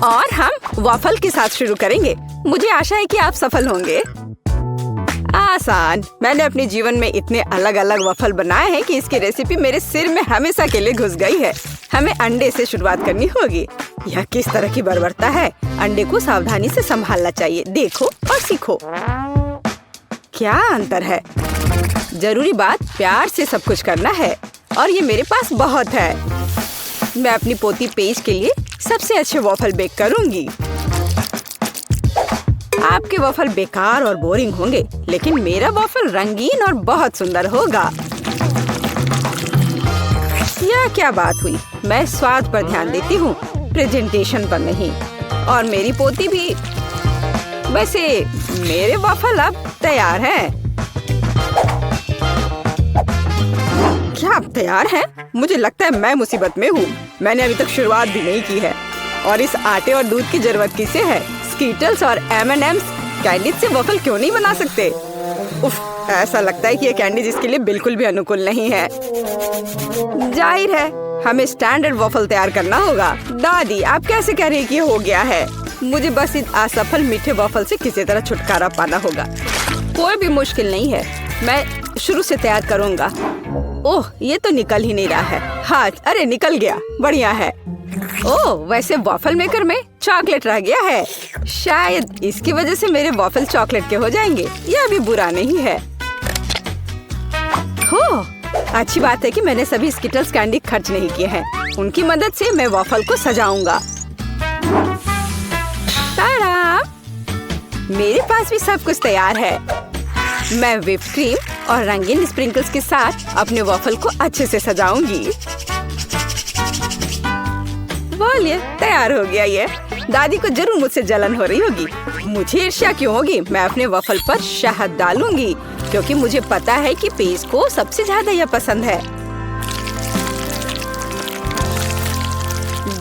और हम वॉफल के साथ शुरू करेंगे। मुझे आशा है कि आप सफल होंगे। आसान। मैंने अपने जीवन में इतने अलग अलग वॉफल बनाए हैं कि इसकी रेसिपी मेरे सिर में हमेशा के लिए घुस गई है। हमें अंडे से शुरुआत करनी होगी। यह किस तरह की बर्बरता है। अंडे को सावधानी से संभालना चाहिए। देखो और सीखो। क्या अंतर है। जरूरी बात प्यार से सब कुछ करना है और ये मेरे पास बहुत है। मैं अपनी पोती पेज के लिए सबसे अच्छे वॉफल बेक करूंगी। आपके वॉफल बेकार और बोरिंग होंगे, लेकिन मेरा वॉफल रंगीन और बहुत सुंदर होगा। यह क्या बात हुई। मैं स्वाद पर ध्यान देती हूँ, प्रेजेंटेशन पर नहीं। और मेरी पोती भी। वैसे मेरे वॉफल अब तैयार हैं। क्या आप तैयार हैं? मुझे लगता है मैं मुसीबत में हूँ। मैंने अभी तक शुरुआत भी नहीं की है। और इस आटे और दूध की जरूरत किसे है? स्कीटल्स और M&M's कैंडी से वॉफल क्यों नहीं बना सकते? उफ, ऐसा लगता है कि ये कैंडी इसके लिए बिल्कुल भी अनुकूल नहीं है। जाहिर है हमें स्टैंडर्ड वॉफल तैयार करना होगा। दादी, आप कैसे कह रही हैं कि ये हो गया है? मुझे बस इस असफल मीठे वॉफल से किसी तरह छुटकारा पाना होगा। कोई भी मुश्किल नहीं है। मैं शुरू से तैयार करूंगा। ओह, ये तो निकल ही नहीं रहा है। हाँ, अरे निकल गया। बढ़िया है। ओह, वैसे वॉफल मेकर में चॉकलेट रह गया है। शायद इसकी वजह से मेरे वॉफल चॉकलेट के हो जाएंगे। यह भी बुरा नहीं है। हो, अच्छी बात है कि मैंने सभी स्किटल्स कैंडी खर्च नहीं किए हैं। उनकी मदद से मैं वॉफल को सजाऊंगा। तारा! मेरे पास भी सब कुछ तैयार है। मैं व्हिप क्रीम और रंगीन स्प्रिंकल्स के साथ अपने वॉफल को अच्छे से सजाऊंगी। बोलिए, तैयार हो गया ये। दादी को जरूर मुझसे जलन हो रही होगी। मुझे ईर्ष्या क्यों होगी? मैं अपने वॉफल पर शहद डालूंगी क्योंकि मुझे पता है कि पेज को सबसे ज्यादा यह पसंद है।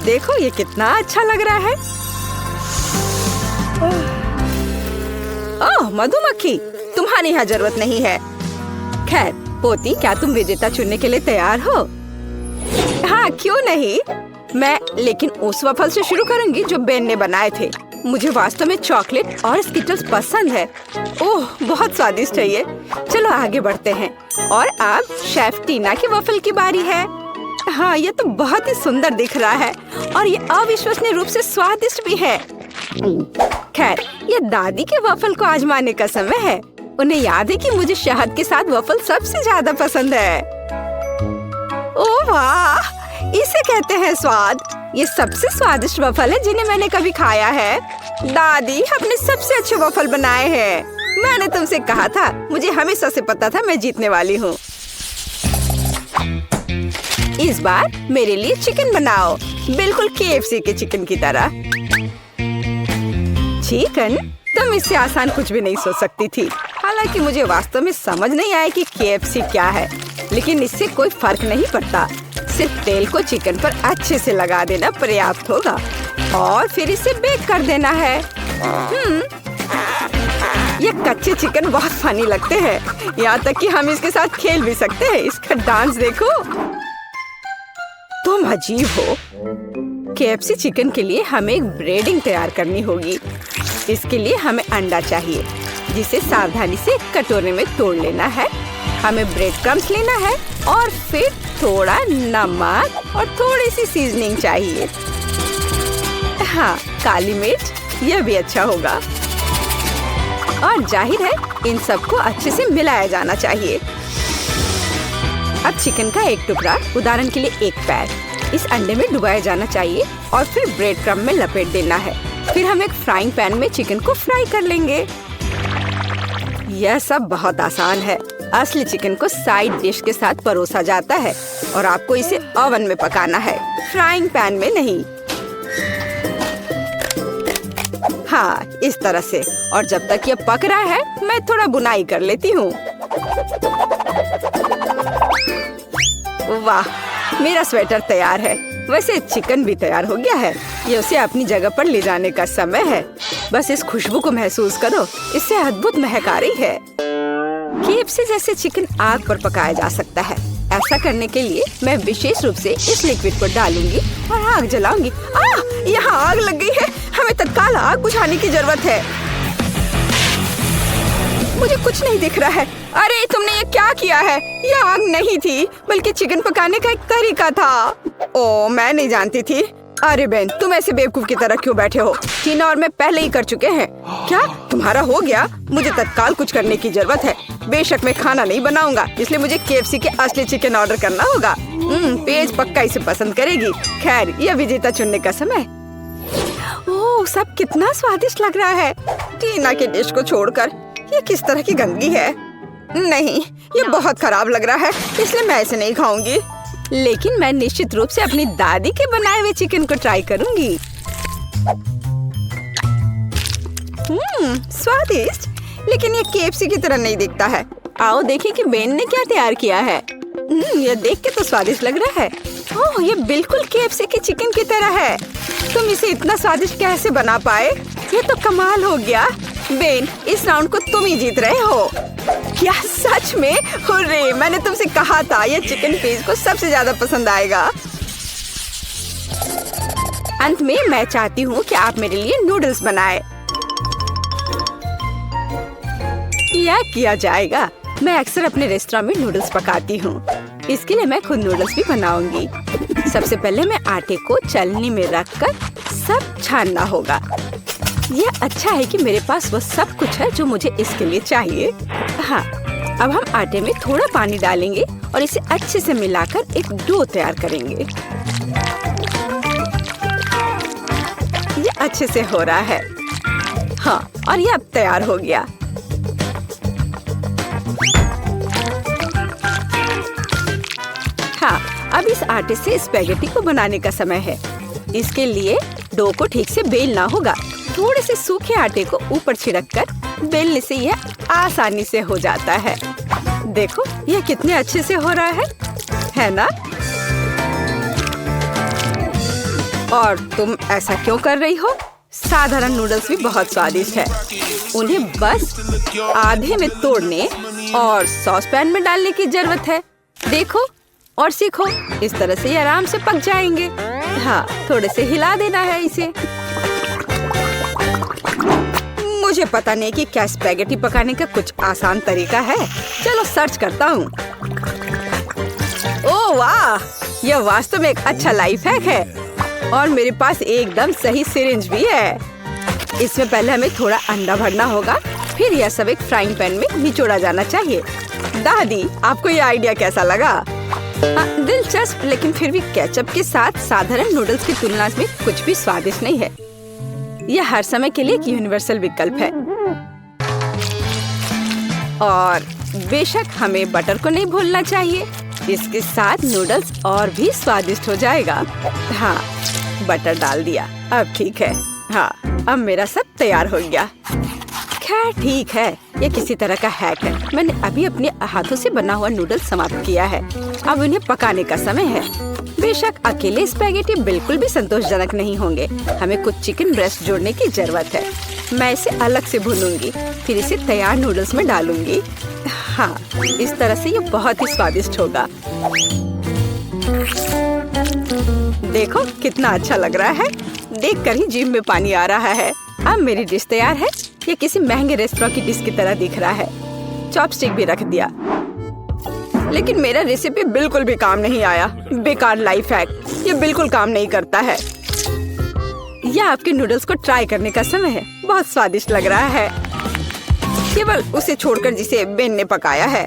देखो ये कितना अच्छा लग रहा है। ओह, मधुमक्खी, तुम्हारी यहाँ जरूरत नहीं है। खैर पोती, क्या तुम विजेता चुनने के लिए तैयार हो? हाँ, क्यों नहीं। मैं लेकिन उस वॉफल से शुरू करूंगी जो बेन ने बनाए थे। मुझे वास्तव में चॉकलेट और स्किटल्स पसंद है। ओह, बहुत स्वादिष्ट है ये। चलो आगे बढ़ते हैं। और अब शेफ टीना की वॉफल की बारी है। हाँ, ये तो बहुत ही सुंदर दिख रहा है और ये अविश्वसनीय रूप से स्वादिष्ट भी है। खैर, ये दादी के वॉफल को आजमाने का समय है। उन्हें याद है कि मुझे शहद के साथ वॉफल सबसे ज्यादा पसंद है। ओह वाह, इसे कहते हैं स्वाद। ये सबसे स्वादिष्ट वॉफल है जिन्हें मैंने कभी खाया है। दादी, आपने सबसे अच्छे वॉफल बनाए हैं। मैंने तुमसे कहा था, मुझे हमेशा से पता था मैं जीतने वाली हूँ। इस बार मेरे लिए चिकन बनाओ, बिल्कुल KFC के चिकन की तरह। चिकन? तुम इससे आसान कुछ भी नहीं सोच सकती थी। हालांकि मुझे वास्तव में समझ नहीं आया कि KFC क्या है, लेकिन इससे कोई फर्क नहीं पड़ता। सिर्फ तेल को चिकन पर अच्छे से लगा देना पर्याप्त होगा और फिर इसे बेक कर देना है। ये कच्चे चिकन बहुत फनी लगते हैं। यहाँ तक कि हम इसके साथ खेल भी सकते हैं। इसका डांस देखो। तुम अजीब हो। KFC चिकन के लिए हमें एक ब्रेडिंग तैयार करनी होगी। इसके लिए हमें अंडा चाहिए, जिसे सावधानी से कटोरे में तोड़ लेना है। हमें ब्रेड क्रम्स लेना है और फिर थोड़ा नमक और थोड़ी सी सीजनिंग चाहिए। हाँ, काली मिर्च, यह भी अच्छा होगा। और जाहिर है इन सबको अच्छे से मिलाया जाना चाहिए। अब चिकन का एक टुकड़ा, उदाहरण के लिए एक पैर, इस अंडे में डुबाया जाना चाहिए और फिर ब्रेड क्रम्ब में लपेट देना है। फिर हम एक फ्राइंग पैन में चिकन को फ्राई कर लेंगे। यह सब बहुत आसान है। असली चिकन को साइड डिश के साथ परोसा जाता है और आपको इसे ओवन में पकाना है, फ्राइंग पैन में नहीं। हाँ, इस तरह से। और जब तक ये पक रहा है, मैं थोड़ा बुनाई कर लेती हूँ। वाह, मेरा स्वेटर तैयार है। वैसे चिकन भी तैयार हो गया है। ये उसे अपनी जगह पर ले जाने का समय है। बस इस खुशबू को महसूस करो, इससे अद्भुत महक आ रही है। KFC जैसे चिकन आग पर पकाया जा सकता है। ऐसा करने के लिए मैं विशेष रूप से इस लिक्विड को डालूंगी और आग जलाऊंगी। यहाँ आग लग गई है, हमें तत्काल आग बुझाने की जरूरत है। मुझे कुछ नहीं दिख रहा है। अरे तुमने ये क्या किया है? ये आग नहीं थी बल्कि चिकन पकाने का एक तरीका था। ओ, मैं नहीं जानती थी। अरे बहन, तुम ऐसे बेवकूफ की तरह क्यों बैठे हो? टीना और मैं पहले ही कर चुके हैं। क्या तुम्हारा हो गया? मुझे तत्काल कुछ करने की जरूरत है। बेशक मैं खाना नहीं बनाऊंगा, इसलिए मुझे KFC के असली चिकन ऑर्डर करना होगा। पेज पक्का इसे पसंद करेगी। खैर, यह विजेता चुनने का समय। ओह, सब कितना स्वादिष्ट लग रहा है। टीना के डिश को छोड़कर ये किस तरह की गंदगी है? नहीं, ये बहुत खराब लग रहा है, इसलिए मैं इसे नहीं खाऊंगी। लेकिन मैं निश्चित रूप से अपनी दादी के बनाए हुए चिकन को ट्राई करूंगी। स्वादिष्ट, लेकिन ये KFC की तरह नहीं दिखता है। आओ देखें कि बेन ने क्या तैयार किया है। ये देख के तो स्वादिष्ट लग रहा है। ओह, ये बिल्कुल KFC के चिकन की तरह है। तुम इसे इतना स्वादिष्ट कैसे बना पाए? ये तो कमाल हो गया। बेन, इस राउंड को तुम ही जीत रहे हो। क्या सच में? हुर्रे, मैंने तुमसे कहा था ये चिकन पेज को सबसे ज्यादा पसंद आएगा। अंत में मैं चाहती हूँ कि आप मेरे लिए नूडल्स बनाए। यह किया जाएगा। मैं अक्सर अपने रेस्टोरेंट में नूडल्स पकाती हूँ। इसके लिए मैं खुद नूडल्स भी बनाऊंगी। सबसे पहले मैं आटे को चलनी में रखकर सब छानना होगा। यह अच्छा है कि मेरे पास वो सब कुछ है जो मुझे इसके लिए चाहिए। हाँ, अब हम आटे में थोड़ा पानी डालेंगे और इसे अच्छे से मिलाकर एक डो तैयार करेंगे। ये अच्छे से हो रहा है। हाँ, और ये अब तैयार हो गया। हाँ, अब इस आटे से स्पैगेटी को बनाने का समय है। इसके लिए डो को ठीक से बेलना होगा। थोड़े से सूखे आटे को ऊपर छिड़ककर बेलने से यह आसानी से हो जाता है। देखो, यह कितने अच्छे से हो रहा है ना? और तुम ऐसा क्यों कर रही हो? साधारण नूडल्स भी बहुत स्वादिष्ट है। उन्हें बस आधे में तोड़ने और सॉस पैन में डालने की जरूरत है। देखो और सीखो, इस तरह से ये आराम से पक जाएंगे। हाँ, थोड़े से हिला देना है इसे। मुझे पता नहीं कि क्या स्पैगेटी पकाने का कुछ आसान तरीका है। चलो सर्च करता हूँ। ओह वाह, यह वास्तव में एक अच्छा लाइफ हैक है। और मेरे पास एकदम सही सिरिंज भी है। इसमें पहले हमें थोड़ा अंडा भरना होगा, फिर यह सब एक फ्राइंग पैन में निचोड़ा जाना चाहिए। दादी, आपको यह आइडिया कैसा लगा? दिलचस्प, लेकिन फिर भी केचप के साथ साधारण नूडल्स की तुलना में कुछ भी स्वादिष्ट नहीं है। यह हर समय के लिए एक यूनिवर्सल विकल्प है। और बेशक हमें बटर को नहीं भूलना चाहिए। इसके साथ नूडल्स और भी स्वादिष्ट हो जाएगा। हाँ, बटर डाल दिया। अब ठीक है। हाँ, अब मेरा सब तैयार हो गया। खैर ठीक है, ये किसी तरह का हैक है। मैंने अभी अपने हाथों से बना हुआ नूडल्स समाप्त किया है। अब उन्हें पकाने का समय है। बेशक अकेले स्पैगेटी बिल्कुल भी संतोषजनक नहीं होंगे। हमें कुछ चिकन ब्रेस्ट जोड़ने की जरूरत है। मैं इसे अलग से भूनूंगी, फिर इसे तैयार नूडल्स में डालूंगी। हाँ, इस तरह से ये बहुत ही स्वादिष्ट होगा। देखो कितना अच्छा लग रहा है। देखकर ही जीभ में पानी आ रहा है। अब मेरी डिश तैयार है। ये किसी महंगे रेस्टोरेंट की डिश की तरह दिख रहा है। चॉपस्टिक भी रख दिया। लेकिन मेरा रेसिपी बिल्कुल भी काम नहीं आया। बेकार लाइफ हैक, ये बिल्कुल काम नहीं करता है। यह आपके नूडल्स को ट्राई करने का समय है। बहुत स्वादिष्ट लग रहा है, केवल उसे छोड़कर जिसे बेन ने पकाया है।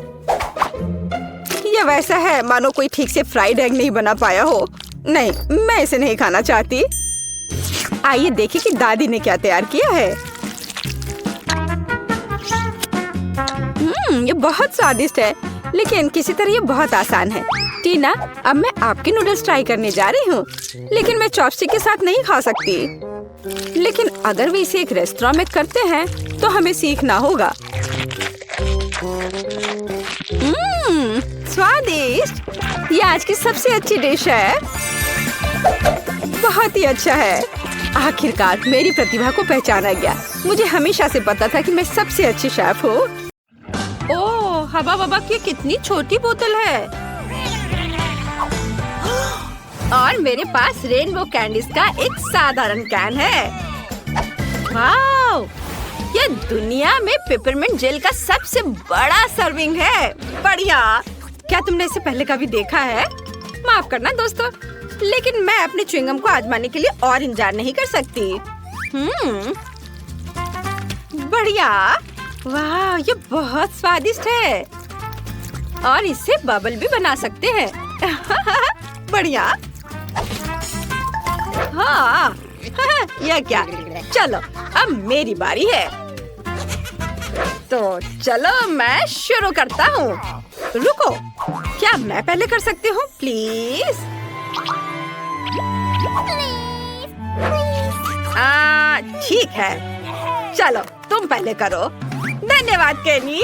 यह वैसा है मानो कोई ठीक से फ्राइड एग नहीं बना पाया हो। नहीं, मैं इसे नहीं खाना चाहती। आइए देखें कि दादी ने क्या तैयार किया है। ये बहुत स्वादिष्ट है, लेकिन किसी तरह ये बहुत आसान है। टीना, अब मैं आपके नूडल्स ट्राई करने जा रही हूँ, लेकिन मैं चॉपस्टिक के साथ नहीं खा सकती। लेकिन अगर वे इसे एक रेस्टोरेंट में करते हैं तो हमें सीखना होगा। स्वादिष्ट, ये आज की सबसे अच्छी डिश है। बहुत ही अच्छा है। आखिरकार मेरी प्रतिभा को पहचाना गया। मुझे हमेशा से पता था कि मैं सबसे अच्छी शेफ हूँ। ओह, हवा बाबा की कितनी छोटी बोतल है। और मेरे पास रेनबो कैंडीज का एक साधारण कैन है। वाओ! ये दुनिया में पेपरमिंट जेल का सबसे बड़ा सर्विंग है। बढ़िया। क्या तुमने इसे पहले कभी देखा है? माफ करना दोस्तों, लेकिन मैं अपने च्युइंगम को आजमाने के लिए और इंतजार नहीं कर सकती। बढ़िया। वाह, ये बहुत स्वादिष्ट है और इससे बबल भी बना सकते हैं। बढ़िया। हाँ, यह क्या? चलो, अब मेरी बारी है। तो चलो मैं शुरू करता हूँ। रुको, क्या मैं पहले कर सकती हूँ प्लीज? ठीक है, चलो तुम पहले करो। धन्यवाद केनी।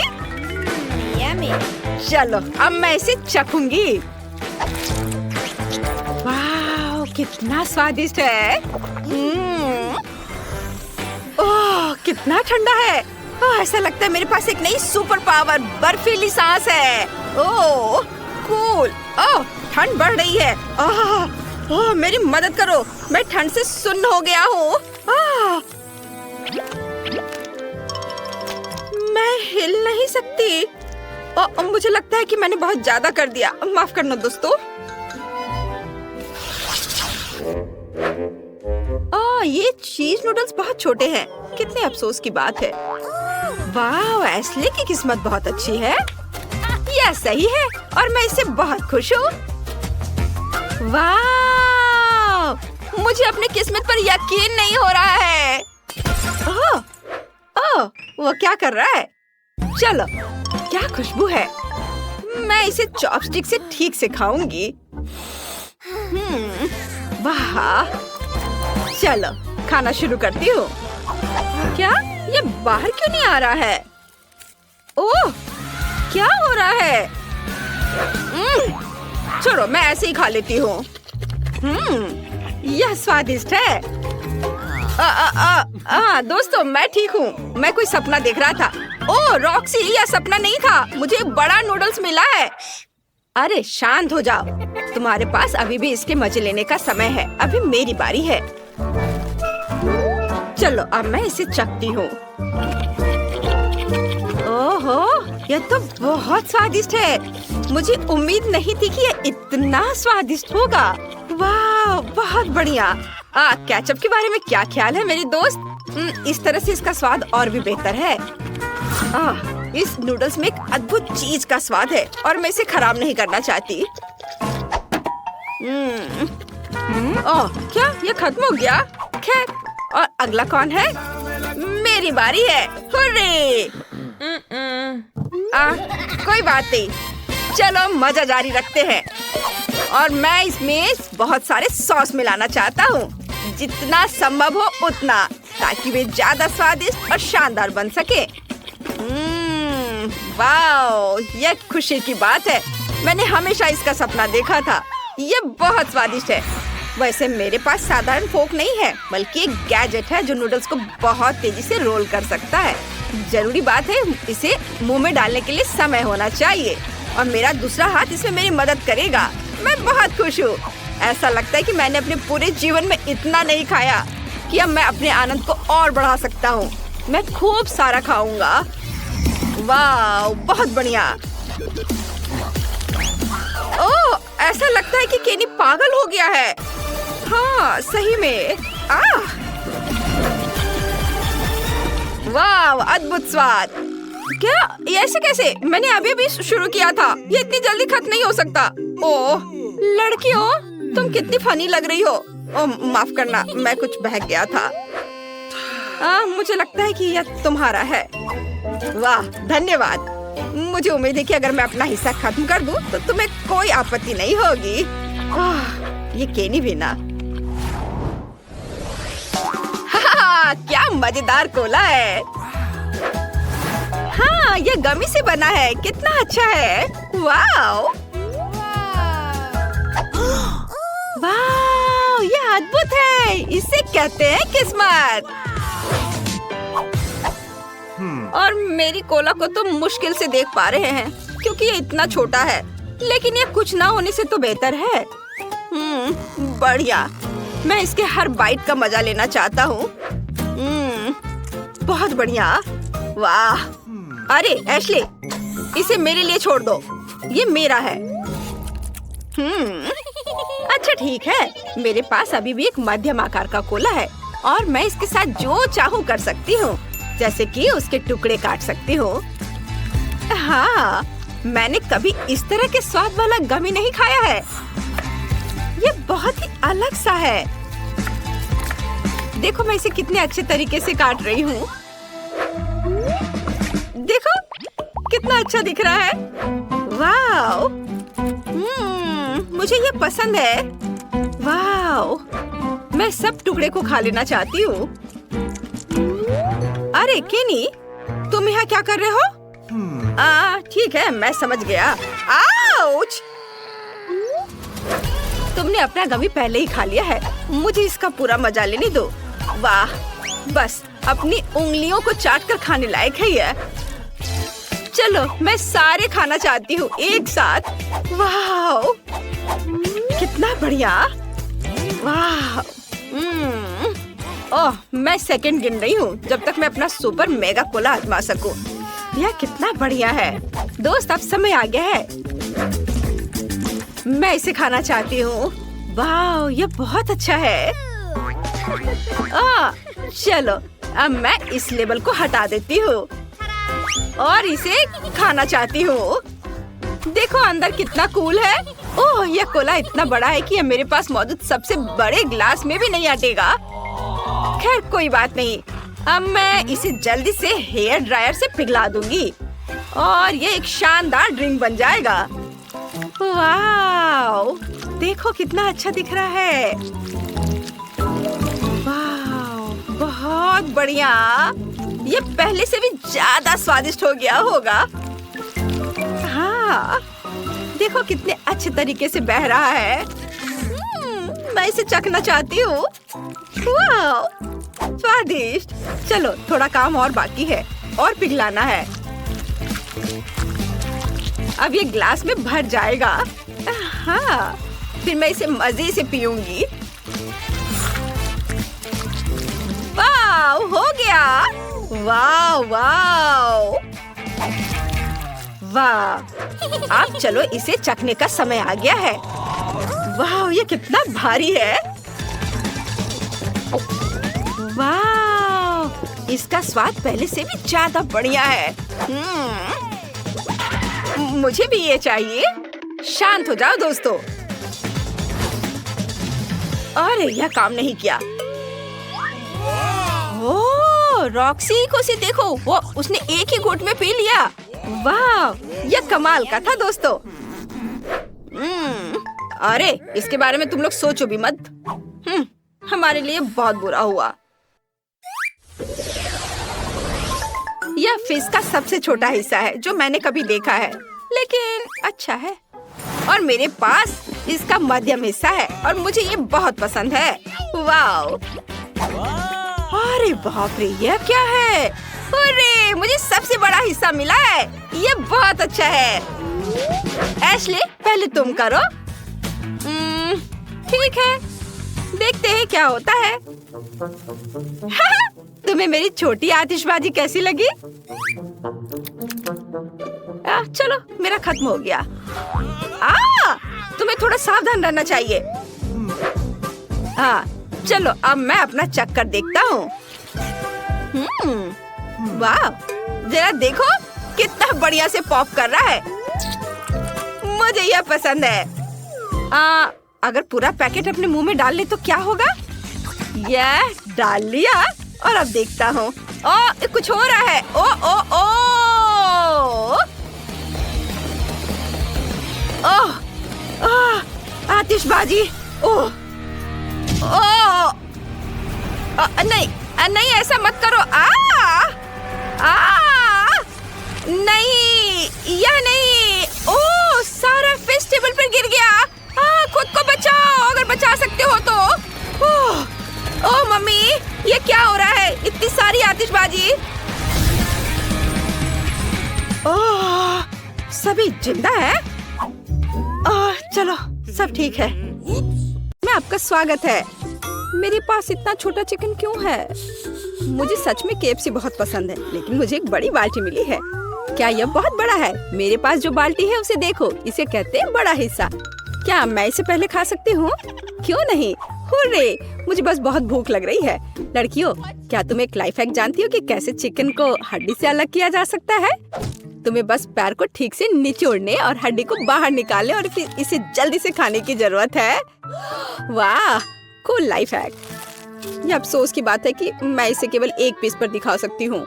चलो अब मैं इसे चखूंगी। वाह, कितना स्वादिष्ट है। ओह, कितना ठंडा है। ऐसा लगता है मेरे पास एक नई सुपर पावर बर्फीली सांस है। ओह कूल। ओह, ठंड बढ़ रही है। ओह, मेरी मदद करो, मैं ठंड से सुन्न हो गया हूँ। मैं हिल नहीं सकती। मुझे लगता है कि मैंने बहुत ज्यादा कर दिया। माफ करना दोस्तों। ये चीज नूडल्स बहुत छोटे हैं। कितने अफसोस की बात है। वाह, एस्ले की किस्मत बहुत अच्छी है। यह सही है और मैं इससे बहुत खुश हूँ। वाह, मुझे अपनी किस्मत पर यकीन नहीं हो रहा है। वो क्या कर रहा है? चलो, क्या खुशबू है। मैं इसे चॉपस्टिक से ठीक से खाऊंगी। वाह, चलो खाना शुरू करती हूँ। क्या ये बाहर क्यों नहीं आ रहा है? ओह, क्या हो रहा है? छोड़ो, मैं ऐसे ही खा लेती हूँ। यह स्वादिष्ट है। दोस्तों, मैं ठीक हूँ। मैं कोई सपना देख रहा था। ओह रॉक्सी, यह सपना नहीं था। मुझे बड़ा नूडल्स मिला है। अरे शांत हो जाओ। तुम्हारे पास अभी भी इसके मजे लेने का समय है। अभी मेरी बारी है। चलो अब मैं इसे चखती हूँ। ओहो, यह तो बहुत स्वादिष्ट है। मुझे उम्मीद नहीं थी कि यह इतना स्वादिष्ट होगा। वाह, बहुत बढ़िया। केचप के बारे में क्या ख्याल है मेरी दोस्त? इस तरह से इसका स्वाद और भी बेहतर है। इस नूडल्स में एक अद्भुत चीज का स्वाद है और मैं इसे खराब नहीं करना चाहती। क्या ये खत्म हो गया? खैर, और अगला कौन है? मेरी बारी है। हुर्रे! कोई बात नहीं, चलो मजा जारी रखते हैं। और मैं इसमें बहुत सारे सॉस मिलाना चाहता हूँ, जितना संभव हो उतना, ताकि वे ज्यादा स्वादिष्ट और शानदार बन सके। वाओ, यह खुशी की बात है। मैंने हमेशा इसका सपना देखा था। यह बहुत स्वादिष्ट है। वैसे मेरे पास साधारण फोक नहीं है, बल्कि एक गैजेट है जो नूडल्स को बहुत तेजी से रोल कर सकता है। जरूरी बात है, इसे मुंह में डालने के लिए समय होना चाहिए और मेरा दूसरा हाथ इसमें मेरी मदद करेगा। मैं बहुत खुश हूँ। ऐसा लगता है कि मैंने अपने पूरे जीवन में इतना नहीं खाया कि अब मैं अपने आनंद को और बढ़ा सकता हूँ। मैं खूब सारा खाऊंगा। वाह, बहुत बढ़िया। ओह, ऐसा लगता है कि केनी पागल हो गया है। हाँ, सही में। वाह, अद्भुत स्वाद। क्या ये ऐसे कैसे? मैंने अभी शुरू किया था। ये इतनी जल्दी खत्म नहीं हो सकता। ओह लड़कियों, तुम कितनी फनी लग रही हो। ओह माफ करना, मैं कुछ बहक गया था। मुझे लगता है कि यह तुम्हारा है। वाह, धन्यवाद। मुझे उम्मीद है कि अगर मैं अपना हिस्सा खत्म कर दूं, तो तुम्हें कोई आपत्ति नहीं होगी। ये केनी भी ना। क्या मजेदार कोला है। हाँ, ये गमी से बना है। कितना अच्छा है। वाओ, वाओ, ये अद्भुत है। इसे कहते हैं किस्मत। और मेरी कोला को तो मुश्किल से देख पा रहे हैं, क्योंकि ये इतना छोटा है। लेकिन ये कुछ ना होने से तो बेहतर है। बढ़िया। मैं इसके हर बाइट का मजा लेना चाहता हूँ। बहुत बढ़िया। वाह। अरे एशले, इसे मेरे लिए छोड़ दो, ये मेरा है। अच्छा ठीक है, मेरे पास अभी भी एक मध्यम आकार का कोला है और मैं इसके साथ जो चाहूँ कर सकती हूँ, जैसे कि उसके टुकड़े काट सकती हूँ। हाँ, मैंने कभी इस तरह के स्वाद वाला गमी नहीं खाया है। ये बहुत ही अलग सा है। देखो मैं इसे कितने अच्छे तरीके से काट रही हूँ। देखो कितना अच्छा दिख रहा है। वाव, मुझे ये पसंद है। वाव, मैं सब टुकड़े को खा लेना चाहती हूँ। अरे केनी, तुम यहाँ क्या कर रहे हो? ठीक है, मैं समझ गया। आउच! तुमने अपना गमी पहले ही खा लिया है। मुझे इसका पूरा मजा लेने दो। वाह, बस अपनी उंगलियों को चाट कर खाने लायक है ये। चलो, मैं सारे खाना चाहती हूँ एक साथ। वाह, कितना बढ़िया। वाह। ओह, मैं सेकंड गिन रही हूँ जब तक मैं अपना सुपर मेगा कोला आजमा सकूं। यह कितना बढ़िया है। दोस्त, अब समय आ गया है। मैं इसे खाना चाहती हूँ। वाह, यह बहुत अच्छा है। चलो, अब मैं इस लेबल को हटा देती हूँ और इसे खाना चाहती हूँ। देखो अंदर कितना कूल है। ओह, यह कोला इतना बड़ा है कि यह मेरे पास मौजूद सबसे बड़े ग्लास में भी नहीं अटेगा। खैर कोई बात नहीं, अब मैं इसे जल्दी से हेयर ड्रायर से पिघला दूंगी और ये एक शानदार ड्रिंक बन जाएगा। वाव, देखो कितना अच्छा दिख रहा है। वाव, बहुत बढ़िया। ये पहले से भी ज्यादा स्वादिष्ट हो गया होगा। हाँ, देखो कितने अच्छे तरीके से बह रहा है। मैं इसे चखना चाहती हूँ। वाव, स्वादिष्ट। चलो, थोड़ा काम और बाकी है और पिघलाना है। अब ये ग्लास में भर जाएगा। हाँ, फिर मैं इसे मजे से पीऊंगी। वाव, हो गया। वाव वाव वाह। अब चलो, इसे चखने का समय आ गया है। वाह, ये कितना भारी है। वाह, इसका स्वाद पहले से भी ज्यादा बढ़िया है। मुझे भी ये चाहिए। शांत हो जाओ दोस्तों। अरे, यह काम नहीं किया। ओह, रॉक्सी को से देखो, वो उसने एक ही घूंट में पी लिया। वाह, यह कमाल का था दोस्तों। अरे, इसके बारे में तुम लोग सोचो भी मत। हमारे लिए बहुत बुरा हुआ। यह फिश का सबसे छोटा हिस्सा है जो मैंने कभी देखा है, लेकिन अच्छा है। और मेरे पास इसका मध्यम हिस्सा है और मुझे ये बहुत पसंद है। वाव, अरे बाप रे, यह क्या है? अरे, मुझे सबसे बड़ा हिस्सा मिला है। ये बहुत अच्छा है। एशले, पहले तुम करो। ठीक है, देखते हैं क्या होता है। तुम्हें मेरी छोटी आतिशबाजी कैसी लगी? चलो, मेरा खत्म हो गया। तुम्हें थोड़ा सावधान रहना चाहिए। हाँ, चलो, अब मैं अपना चक्कर देखता हूँ। वाह, जरा देखो कितना बढ़िया से पॉप कर रहा है। मुझे यह पसंद है। अगर पूरा पैकेट अपने मुंह में डाल ले तो क्या होगा? यह डाल लिया और अब देखता हूँ। कुछ हो रहा है। ओ ओ ओ ओह, आतिशबाजी। ओह, नहीं नहीं, ऐसा मत करो। नहीं, यह नहीं। ओह, सारा फिश टेबल पर गिर गया। खुद को बचाओ अगर बचा सकते हो तो। ओह मम्मी, ये क्या हो रहा है? इतनी सारी आतिशबाजी। ओह, सभी जिंदा है। चलो, सब ठीक है। में आपका स्वागत है। मेरे पास इतना छोटा चिकन क्यों है? मुझे सच में KFC बहुत पसंद है, लेकिन मुझे एक बड़ी बाल्टी मिली है। क्या यह बहुत बड़ा है? मेरे पास जो बाल्टी है उसे देखो, इसे कहते हैं बड़ा हिस्सा। क्या मैं इसे पहले खा सकती हूँ? क्यों नहीं? हुर्रे! मुझे बस बहुत भूख लग रही है। लड़कियों, क्या तुम एक लाइफ हैक जानती हो कि कैसे चिकन को हड्डी से अलग किया जा सकता है? तुम्हें बस पैर को ठीक से निचोड़ने और हड्डी को बाहर निकालने और फिर इसे जल्दी से खाने की जरूरत है। वाह, कूल लाइफ हैक। ये अफसोस की बात है कि मैं इसे केवल एक पीस पर दिखा सकती हूँ।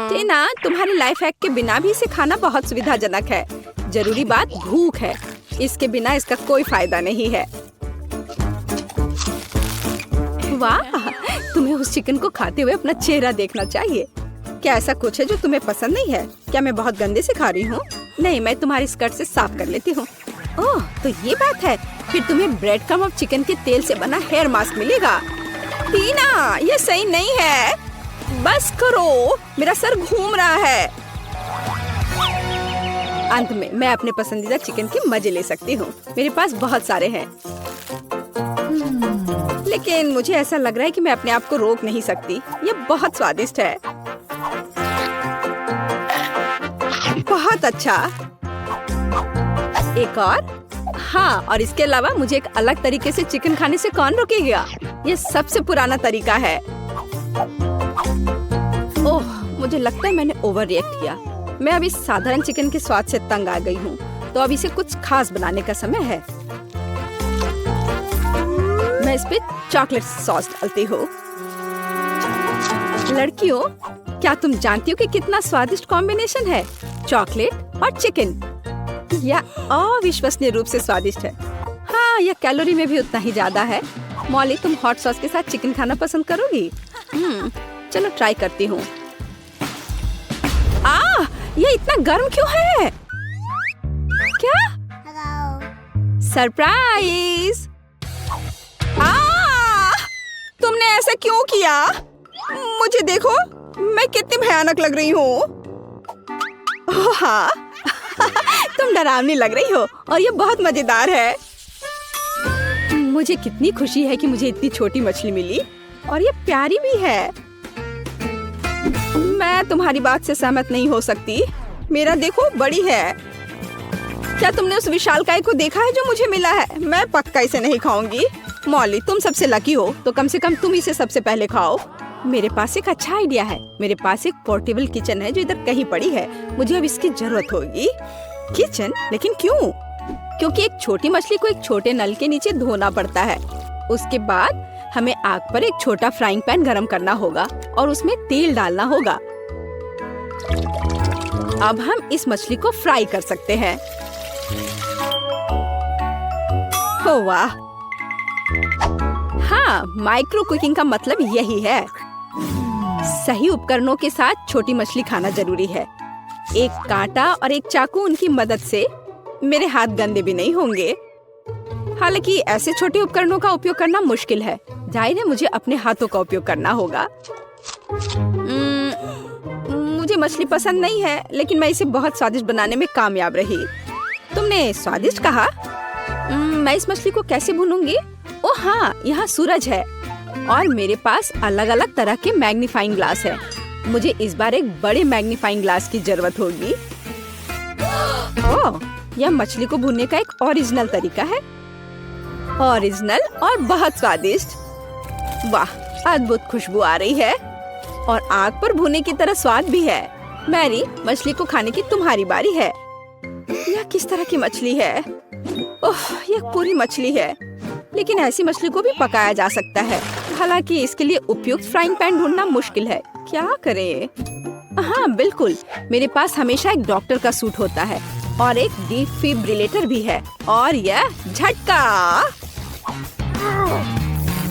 टीना, तुम्हारे लाइफ हैक के बिना भी इसे खाना बहुत सुविधाजनक है। जरूरी बात भूख है, इसके बिना इसका कोई फायदा नहीं है। वाह, तुम्हें उस चिकन को खाते हुए अपना चेहरा देखना चाहिए। क्या ऐसा कुछ है जो तुम्हें पसंद नहीं है? क्या मैं बहुत गंदे से खा रही हूँ? नहीं, मैं तुम्हारी स्कर्ट से साफ कर लेती हूँ। ओह, तो ये बात है। फिर तुम्हें ब्रेड क्रम्ब और चिकन के तेल से बना हेयर मास्क मिलेगा। टीना, ये सही नहीं है। बस करो, मेरा सर घूम रहा है। अंत में मैं अपने पसंदीदा चिकन के मजे ले सकती हूँ। मेरे पास बहुत सारे हैं, लेकिन मुझे ऐसा लग रहा है कि मैं अपने आप को रोक नहीं सकती। ये बहुत स्वादिष्ट है। बहुत अच्छा। एक और? हाँ, और इसके अलावा मुझे एक अलग तरीके से चिकन खाने से कौन रोकेगा? ये सबसे पुराना तरीका है। ओह, मुझे लगता है मैंने ओवर रिएक्ट किया। मैं अभी साधारण चिकन के स्वाद से तंग आ गई हूँ, तो अब इसे कुछ खास बनाने का समय है। मैं इस पे चॉकलेट सॉस डालती हूँ। लड़कियों, क्या तुम जानती हो कि कितना स्वादिष्ट कॉम्बिनेशन है? चॉकलेट और चिकन। यह अविश्वसनीय रूप से स्वादिष्ट है। हाँ, यह कैलोरी में भी उतना ही ज्यादा है। मॉली, तुम हॉट सॉस के साथ चिकन खाना पसंद करोगी? चलो ट्राई करती हूँ। ये इतना गर्म क्यों है? क्या? सरप्राइज! तुमने ऐसा क्यों किया? मुझे देखो, मैं कितनी भयानक लग रही हूँ। हाँ, तुम डरावनी लग रही हो और ये बहुत मजेदार है। मुझे कितनी खुशी है कि मुझे इतनी छोटी मछली मिली और ये प्यारी भी है। मैं तुम्हारी बात से सहमत नहीं हो सकती। मेरा देखो, बड़ी है। क्या तुमने उस विशालकाय को देखा है जो मुझे मिला है? मैं पक्का इसे नहीं खाऊंगी। मॉली, तुम सबसे लकी हो, तो कम से कम तुम इसे सबसे पहले खाओ। मेरे पास एक अच्छा आइडिया है। मेरे पास एक पोर्टेबल किचन है जो इधर कहीं पड़ी है। मुझे अब इसकी जरूरत होगी। किचन? लेकिन क्यों? क्योंकि एक छोटी मछली को एक छोटे नल के नीचे धोना पड़ता है। उसके बाद हमें आग पर एक छोटा फ्राइंग पैन गरम करना होगा और उसमें तेल डालना होगा। अब हम इस मछली को फ्राई कर सकते हैं। हो वाह! हाँ, माइक्रो कुकिंग का मतलब यही है। सही उपकरणों के साथ छोटी मछली खाना जरूरी है। एक कांटा और एक चाकू, उनकी मदद से मेरे हाथ गंदे भी नहीं होंगे। हालांकि ऐसे छोटे उपकरणों का उपयोग करना मुश्किल है। जाहिर है मुझे अपने हाथों का उपयोग करना होगा। मुझे मछली पसंद नहीं है, लेकिन मैं इसे बहुत स्वादिष्ट बनाने में कामयाब रही। तुमने स्वादिष्ट कहा? मैं इस मछली को कैसे भूनूंगी? ओह हाँ, यहाँ सूरज है और मेरे पास अलग अलग तरह के मैग्नीफाइंग ग्लास है। मुझे इस बार एक बड़े मैग्नीफाइंग ग्लास की जरूरत होगी। ओह, यह मछली को भूनने का एक ओरिजिनल तरीका है। ओरिजिनल और बहुत स्वादिष्ट। वाह, अद्भुत खुशबू आ रही है और आग पर भुने की तरह स्वाद भी है। मैरी, मछली को खाने की तुम्हारी बारी है। यह किस तरह की मछली है? ओह, यह पूरी मछली है, लेकिन ऐसी मछली को भी पकाया जा सकता है। हालांकि इसके लिए उपयुक्त फ्राइंग पैन ढूंढना मुश्किल है। क्या करें? हाँ बिल्कुल, मेरे पास हमेशा एक डॉक्टर का सूट होता है और एक डिफिब्रिलेटर भी है। और यह झटका।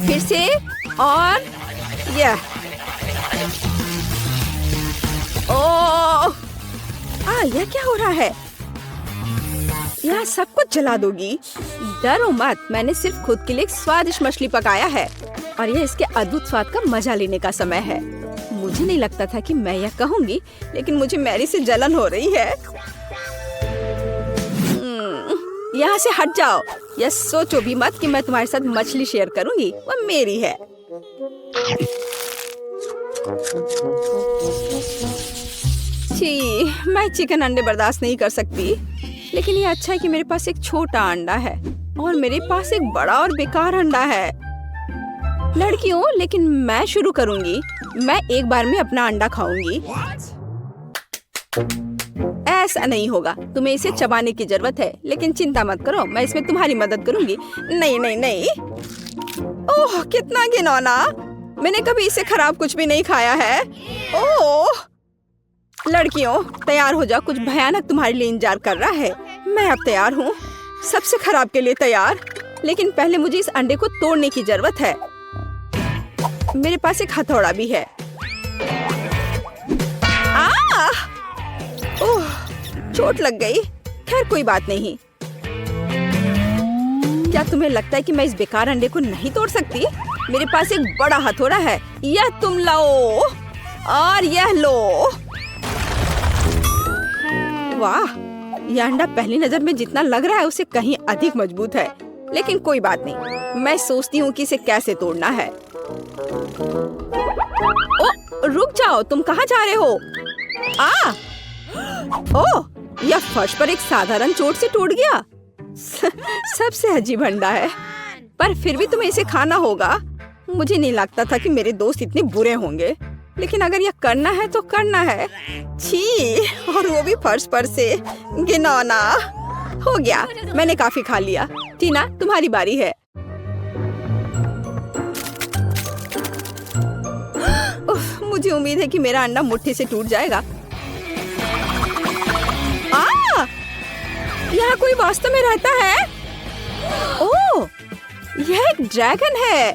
फिर से और यह। ओह! यह क्या हो रहा है? यह सब कुछ जला दोगी। डरो मत, मैंने सिर्फ खुद के लिए एक स्वादिष्ट मछली पकाया है और यह इसके अद्भुत स्वाद का मजा लेने का समय है। मुझे नहीं लगता था कि मैं यह कहूँगी, लेकिन मुझे मैरी से जलन हो रही है। यहाँ से हट जाओ। यह सोचो भी मत कि मैं तुम्हारे साथ मछली शेयर करूंगी, वो मेरी है। छी, मैं चिकन अंडे बर्दाश्त नहीं कर सकती। लेकिन ये अच्छा है कि मेरे पास एक छोटा अंडा है और मेरे पास एक बड़ा और बेकार अंडा है। लड़कियों, लेकिन मैं शुरू करूंगी। मैं एक बार में अपना अंडा खाऊंगी। ऐसा नहीं होगा, तुम्हें इसे चबाने की जरूरत है। लेकिन चिंता मत करो, मैं इसमें तुम्हारी मदद करूंगी। नहीं नहीं नहीं, ओह कितना घिनौना। मैंने कभी इससे खराब कुछ भी नहीं खाया है। ओह लड़कियों, तैयार हो जाओ, कुछ भयानक तुम्हारे लिए इंतजार कर रहा है। मैं अब तैयार हूँ, सबसे खराब के लिए तैयार। लेकिन पहले मुझे इस अंडे को तोड़ने की जरूरत है। मेरे पास एक हथौड़ा भी है। ओह, चोट लग गई। खैर कोई बात नहीं। क्या तुम्हें लगता है कि मैं इस बेकार अंडे को नहीं तोड़ सकती? मेरे पास एक बड़ा हथौड़ा है। यह तुम लो और यह लो। वाह, यह अंडा पहली नजर में जितना लग रहा है उससे कहीं अधिक मजबूत है। लेकिन कोई बात नहीं, मैं सोचती हूँ कि इसे कैसे तोड़ना है। ओ, रुक जाओ, तुम कहाँ जा रहे हो? ओह, यह फर्श पर एक साधारण चोट से टूट गया। सबसे अजीब अंडा है, पर फिर भी तुम्हें इसे खाना होगा। मुझे नहीं लगता था कि मेरे दोस्त इतने बुरे होंगे, लेकिन अगर यह करना है तो करना है। छी, और वो भी फर्श पर से। घिनौना। हो गया, मैंने काफी खा लिया। टीना, तुम्हारी बारी है। मुझे उम्मीद है कि मेरा अंडा मुट्ठी से टूट जाएगा। यहाँ कोई वास्तव में रहता है? ओह, यह एक ड्रैगन है।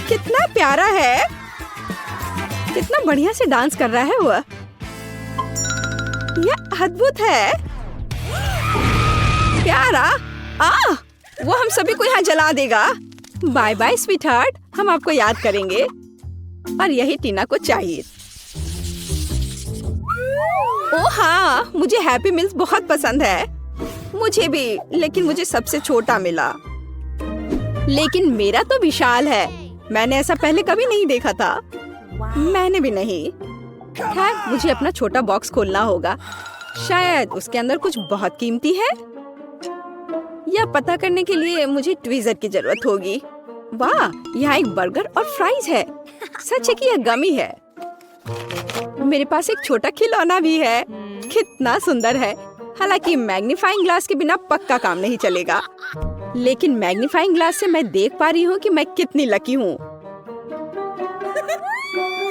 कितना प्यारा है, कितना बढ़िया से डांस कर रहा है वो। यह अद्भुत है, प्यारा। वो हम सभी को यहाँ जला देगा। बाय बाय स्वीट हार्ट, हम आपको याद करेंगे। और यही टीना को चाहिए। ओह हाँ, मुझे हैप्पी मील्स बहुत पसंद है। मुझे भी, लेकिन मुझे सबसे छोटा मिला। लेकिन मेरा तो विशाल है। मैंने ऐसा पहले कभी नहीं देखा था। मैंने भी नहीं। खैर, मुझे अपना छोटा बॉक्स खोलना होगा। शायद उसके अंदर कुछ बहुत कीमती है। यह पता करने के लिए मुझे ट्वीजर की जरूरत होगी। वाह, यहाँ एक बर्गर और फ्राइज है। सच है कि यह गमी है। मेरे पास एक छोटा खिलौना भी है। कितना सुंदर है। हालांकि मैग्नीफाइंग ग्लास के बिना पक्का काम नहीं चलेगा। लेकिन मैग्नीफाइंग ग्लास से मैं देख पा रही हूँ कि मैं कितनी लकी हूँ।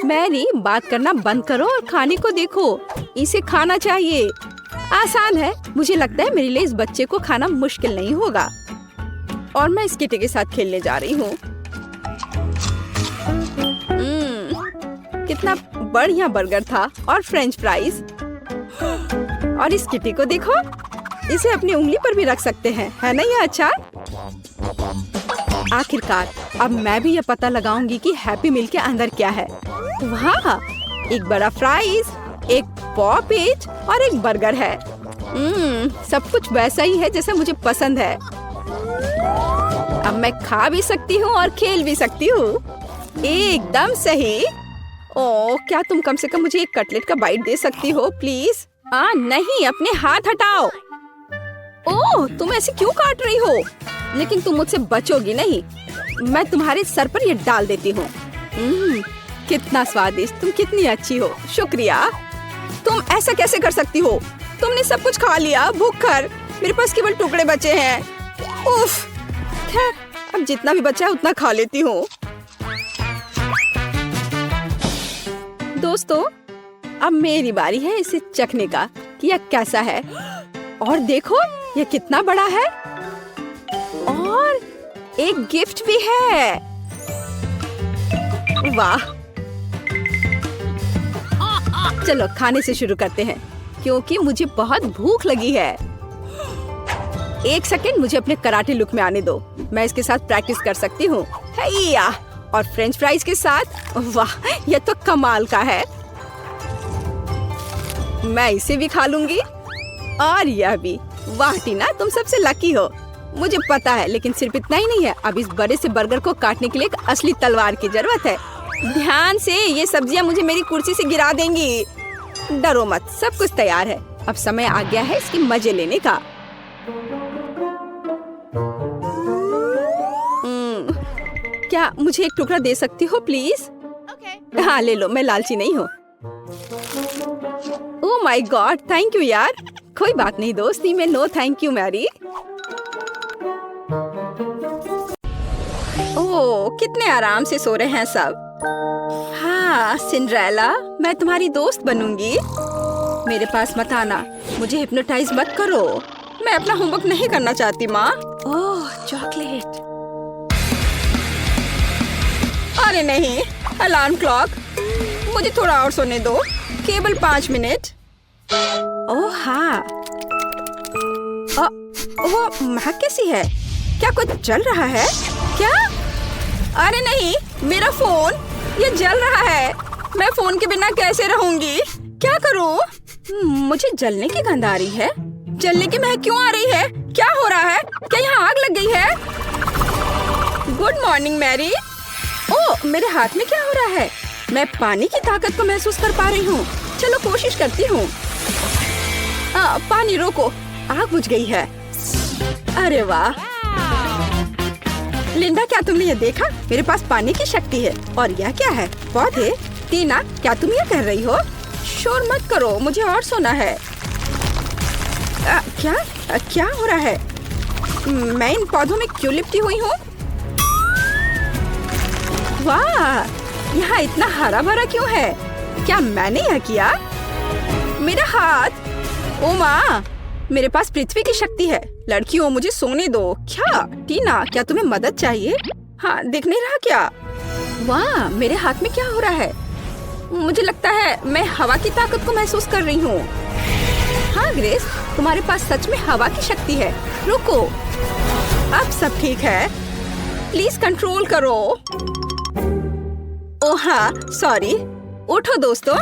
मैरी, बात करना बंद करो और खाने को देखो। इसे खाना चाहिए। आसान है। मुझे लगता है मेरे लिए इस बच्चे को खाना मुश्किल नहीं होगा। और मैं इस किटी के साथ खेलने जा रही हूँ। कितना बढ़िया बर्गर था और फ्रेंच फ्राइज। और इस किटी को देखो, इसे अपनी उंगली पर भी रख सकते हैं, है ना ये अच्छा? आखिरकार अब मैं भी ये पता लगाऊंगी कि हैप्पी मील के अंदर क्या है। वाह, एक बड़ा फ्राइज, एक पॉपेज और एक बर्गर है। सब कुछ वैसा ही है जैसा मुझे पसंद है। अब मैं खा भी सकती हूँ और खेल भी सकती हूँ। एकदम सही। ओह, क्या तुम कम से कम मुझे एक कटलेट का बाइट दे सकती हो प्लीज? नहीं, अपने हाथ हटाओ। ओह, तुम ऐसे क्यों काट रही हो? लेकिन तुम मुझसे बचोगी नहीं। मैं तुम्हारे सर पर ये डाल देती हूँ। कितना स्वादिष्ट। तुम कितनी अच्छी हो। शुक्रिया। तुम ऐसा कैसे कर सकती हो? तुमने सब कुछ खा लिया। भूखकर मेरे पास केवल टुकड़े बचे हैं। उफ। खैर, अब जितना भी बचा है उतना खा लेती हूँ। दोस्तों, अब मेरी बारी है इसे चखने का कि यह कैसा है। और देखो, यह कितना बड़ा है और एक गिफ्ट भी है। वाह। चलो खाने से शुरू करते हैं क्योंकि मुझे बहुत भूख लगी है। एक सेकंड, मुझे अपने कराटे लुक में आने दो। मैं इसके साथ प्रैक्टिस कर सकती हूँ। और फ्रेंच फ्राइज के साथ। वाह, यह तो कमाल का है। मैं इसे भी खा लूंगी और यह भी। वाह टीना, तुम सबसे लकी हो। मुझे पता है, लेकिन सिर्फ इतना ही नहीं है। अब इस बड़े से बर्गर को काटने के लिए एक असली तलवार की जरूरत है। ध्यान से, ये सब्जियां मुझे मेरी कुर्सी से गिरा देंगी। डरो मत, सब कुछ तैयार है। अब समय आ गया है इसके मजे लेने का। क्या मुझे एक टुकड़ा दे सकती हो प्लीज? हाँ ले लो, मैं लालची नहीं हूँ। Oh my God, thank you यार। कोई बात नहीं दोस्ती में नो थैंक यू मैरी। ओह, कितने आराम से सो रहे हैं सब। हाँ सिंड्रेला, मैं तुम्हारी दोस्त बनूंगी। मेरे पास मत आना, मुझे हिप्नोटाइज मत करो। मैं अपना होमवर्क नहीं करना चाहती माँ। ओह चॉकलेट। अरे नहीं, अलार्म क्लॉक, मुझे थोड़ा और सोने दो, केवल 5 मिनट। ओह हाँ, ओह महक कैसी है? क्या कुछ जल रहा है क्या? अरे नहीं, मेरा फोन, ये जल रहा है। मैं फोन के बिना कैसे रहूंगी? क्या करूं? मुझे जलने की गंध आ रही है। जलने की महक क्यों आ रही है? क्या हो रहा है? क्या यहाँ आग लग गई है? Good morning Mary. ओह, मेरे हाथ में क्या हो रहा है? मैं पानी की ताकत को महसूस कर पा रही हूँ। चलो कोशिश करती हूँ। पानी रोको, आग बुझ गई है। अरे वाह लिंडा, क्या तुमने ये देखा? मेरे पास पानी की शक्ति है। और यह क्या है? पौधे? टीना, क्या तुम ये कह रही हो? शोर मत करो, मुझे और सोना है। क्या हो रहा है? मैं इन पौधों में क्यों लिपटी हुई हूँ? वाह, यहाँ इतना हरा भरा क्यों है? क्या मैंने यह किया? मेरा हाथ। ओ माँ, मेरे पास पृथ्वी की शक्ति है। लड़कियों, मुझे सोने दो। क्या टीना, क्या तुम्हें मदद चाहिए? हाँ, दिख नहीं रहा क्या? वाह, मेरे हाथ में क्या हो रहा है? मुझे लगता है मैं हवा की ताकत को महसूस कर रही हूँ। हाँ ग्रेस, तुम्हारे पास सच में हवा की शक्ति है। रुको, अब सब ठीक है। प्लीज कंट्रोल करो। ओह हाँ, सॉरी। उठो दोस्तों।